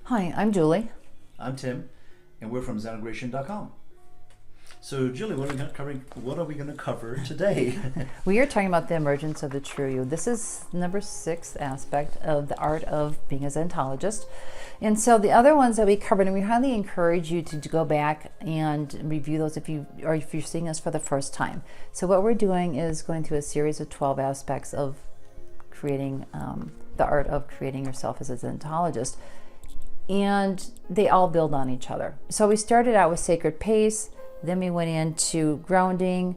Hi, I'm Julie. I'm Tim, and we're from Zentologist.com. So, Julie, what are we going to cover today? We are talking about the emergence of the true you. This is number 6 aspect of the art of being a Zentologist. And so the other ones that we covered, and we highly encourage you to go back and review those if you're seeing us for the first time. So what we're doing is going through a series of 12 aspects of creating the art of creating yourself as a Zentologist. And they all build on each other. So we started out with sacred pace, then we went into grounding,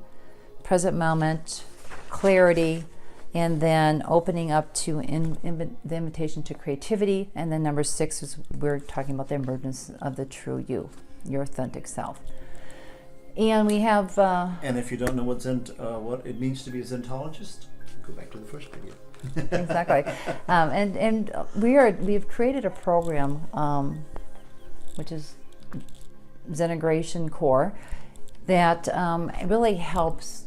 present moment, clarity, and then opening up to the invitation to creativity. And then number 6 is we're talking about the emergence of the true you, your authentic self. And we have... and if you don't know what it means to be a Zentologist, go back to the first video. Exactly. And we've created a program which is Zentegration Core that really helps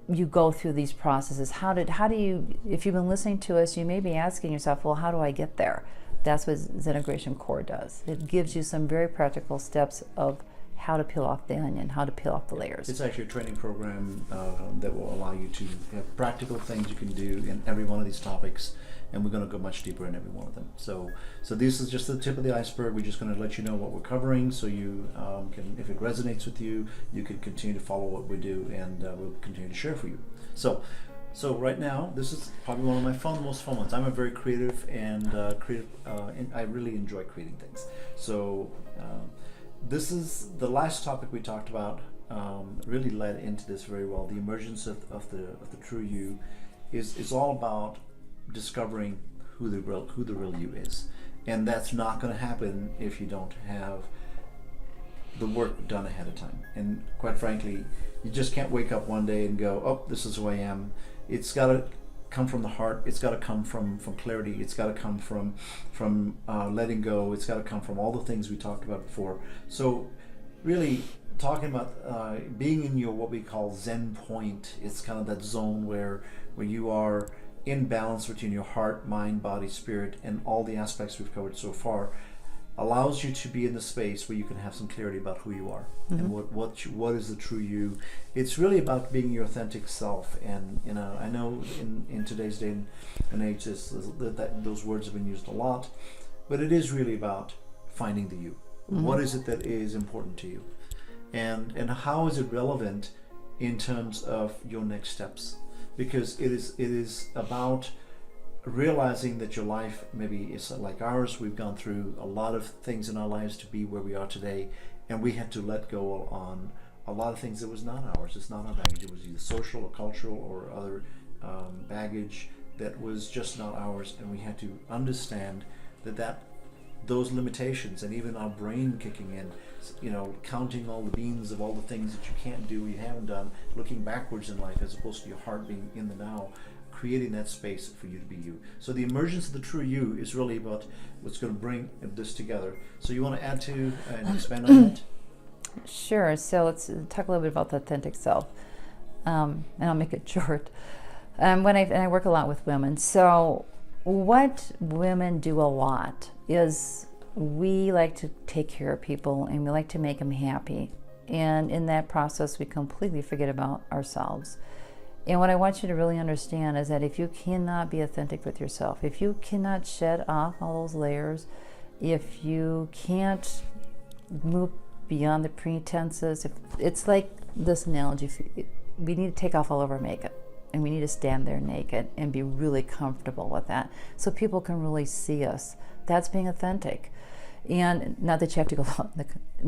you go through these processes. How do you, if you've been listening to us, you may be asking yourself, well, how do I get there? That's what Zentegration Core does. It gives you some very practical steps of how to peel off the onion, how to peel off the layers. It's actually a training program that will allow you to have practical things you can do in every one of these topics, and we're going to go much deeper in every one of them. So this is just the tip of the iceberg. We're just going to let you know what we're covering, so you can, if it resonates with you, you can continue to follow what we do, and we'll continue to share for you. So right now, this is probably one of my most fun ones. I'm a very creative and I really enjoy creating things. So this is the last topic we talked about. Really led into this very well. The emergence of the true you is all about discovering who the real you is, and that's not going to happen if you don't have the work done ahead of time. And quite frankly, you just can't wake up one day and go, oh, this is who I am. It's got to come from the heart. It's got to come from clarity. It's got to come from letting go. It's got to come from all the things we talked about before. So really talking about being in your what we call Zen point. It's kind of that zone where you are in balance between your heart, mind, body, spirit, and all the aspects we've covered so far, allows you to be in the space where you can have some clarity about who you are. Mm-hmm. And what is the true you. It's really about being your authentic self. And I know in today's day and age those words have been used a lot, but it is really about finding the you. Mm-hmm. What is it that is important to you, and how is it relevant in terms of your next steps? Because it is about realizing that your life maybe is like ours. We've gone through a lot of things in our lives to be where we are today, and we had to let go on a lot of things that was not ours. It's not our baggage. It was either social or cultural or other baggage that was just not ours, and we had to understand that those limitations, and even our brain kicking in, counting all the beans of all the things that you can't do, you haven't done, looking backwards in life as opposed to your heart being in the now, creating that space for you to be you. So the emergence of the true you is really about what's going to bring this together. So you want to add to and expand on that? Sure. So let's talk a little bit about the authentic self, and I'll make it short. When I work a lot with women, so what women do a lot is we like to take care of people and we like to make them happy, and in that process we completely forget about ourselves. And what I want you to really understand is that if you cannot be authentic with yourself, if you cannot shed off all those layers, if you can't move beyond the pretenses, it's like this analogy, we need to take off all of our makeup and we need to stand there naked and be really comfortable with that so people can really see us. That's being authentic. And not that you have to go out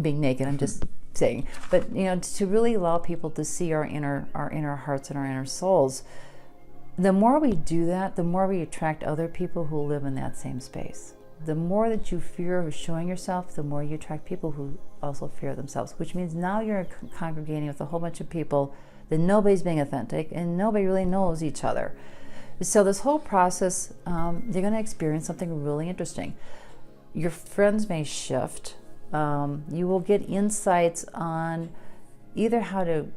being naked, I'm just saying, but to really allow people to see our inner hearts and our inner souls. The more we do that, the more we attract other people who live in that same space. The more that you fear of showing yourself, the more you attract people who also fear themselves, which means now you're congregating with a whole bunch of people that nobody's being authentic and nobody really knows each other. So this whole process, you're going to experience something really interesting. Your friends may shift. You will get insights on either how to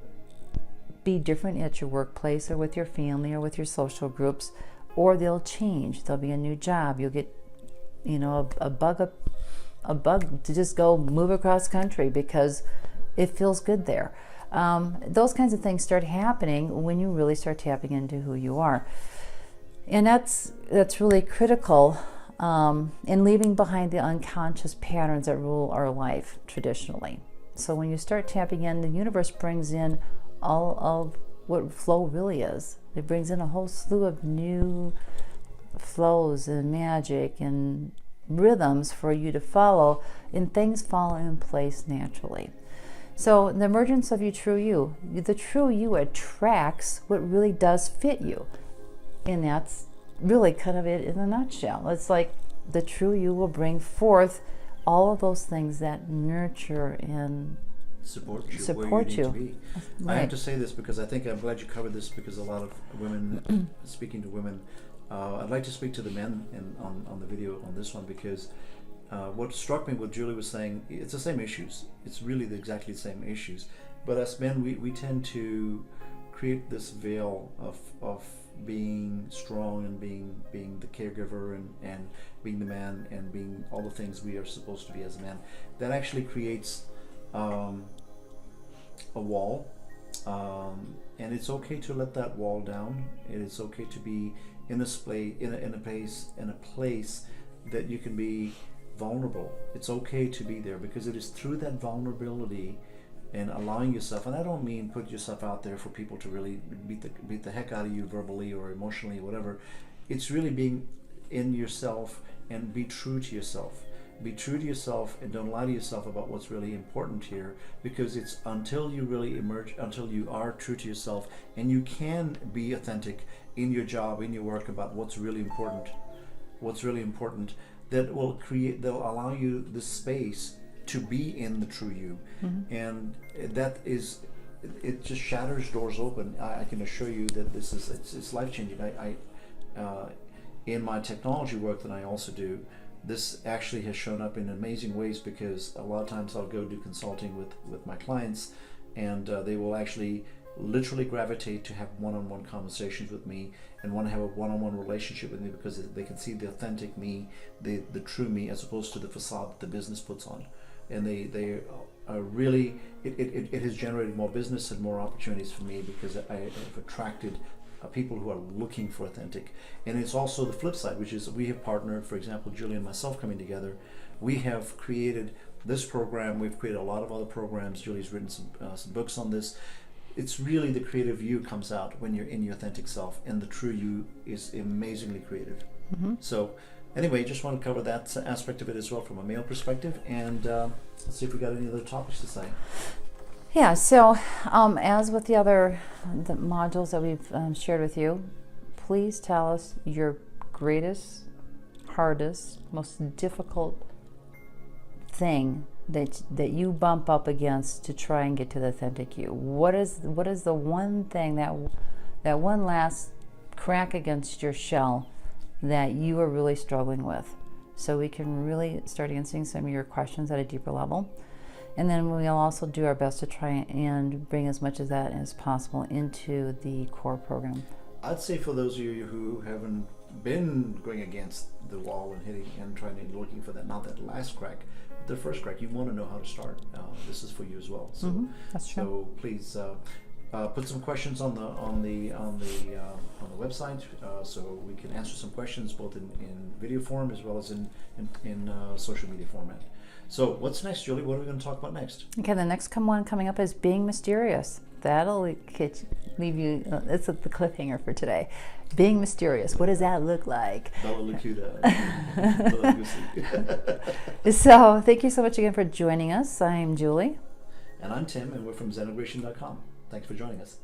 be different at your workplace or with your family or with your social groups, or they'll change. There'll be a new job. You'll get a bug to just go move across country because it feels good there. Those kinds of things start happening when you really start tapping into who you are. And that's really critical in leaving behind the unconscious patterns that rule our life traditionally. So when you start tapping in, the universe brings in all of what flow really is. It brings in a whole slew of new flows and magic and rhythms for you to follow, and things fall in place naturally. So the emergence of your true you, the true you attracts what really does fit you. And that's really kind of it in a nutshell. It's like the true you will bring forth all of those things that nurture and support you support where you need to be. Right. I have to say this because I'm glad you covered this, because a lot of women, speaking to women, I'd like to speak to the men on the video on this one, because what struck me, what Julie was saying, it's the same issues. It's really exactly the same issues. But as men, we tend to create this veil of being strong and being the caregiver and being the man and being all the things we are supposed to be as a man. That actually creates a wall, and it's okay to let that wall down. It is okay to be in a place that you can be vulnerable. It's okay to be there, because it is through that vulnerability and allowing yourself, and I don't mean put yourself out there for people to really beat the heck out of you verbally or emotionally or whatever. It's really being in yourself and be true to yourself. Be true to yourself and don't lie to yourself about what's really important here, because it's until you really emerge, until you are true to yourself and you can be authentic in your job, in your work, about what's really important, that'll allow you the space to be in the true you. Mm-hmm. And that is, it just shatters doors open. I can assure you that it's life changing. I in my technology work that I also do, this actually has shown up in amazing ways, because a lot of times I'll go do consulting with my clients, and they will actually literally gravitate to have one-on-one conversations with me and want to have a one-on-one relationship with me, because they can see the authentic me, the true me, as opposed to the facade that the business puts on. And they are really, it has generated more business and more opportunities for me, because I have attracted people who are looking for authentic. And it's also the flip side, which is we have partnered, for example, Julie and myself coming together, we have created this program, we've created a lot of other programs. Julie's written some books on this. It's really the creative you comes out when you're in your authentic self, and the true you is amazingly creative. Mm-hmm. So anyway, just want to cover that aspect of it as well from a male perspective, and let's see if we got any other topics to say. Yeah, so as with the modules that we've shared with you, please tell us your greatest, hardest, most difficult thing that you bump up against to try and get to the authentic you. What is the one thing, that one last crack against your shell that you are really struggling with, so we can really start answering some of your questions at a deeper level. And then we'll also do our best to try and bring as much of that as possible into the core program. I'd say for those of you who haven't been going against the wall and hitting and looking for that, not that last crack, the first crack, you want to know how to start. This is for you as well. So, that's true. So please put some questions on the website, so we can answer some questions both in video form as well as in social media format. So what's next, Julie? What are we going to talk about next? Okay, the next one coming up is being mysterious. That'll leave you. It's the cliffhanger for today. Being mysterious. What does that look like? Bella Lucuda. Bella Lucy. So thank you so much again for joining us. I'm Julie. And I'm Tim, and we're from Zentologist.com. Thanks for joining us.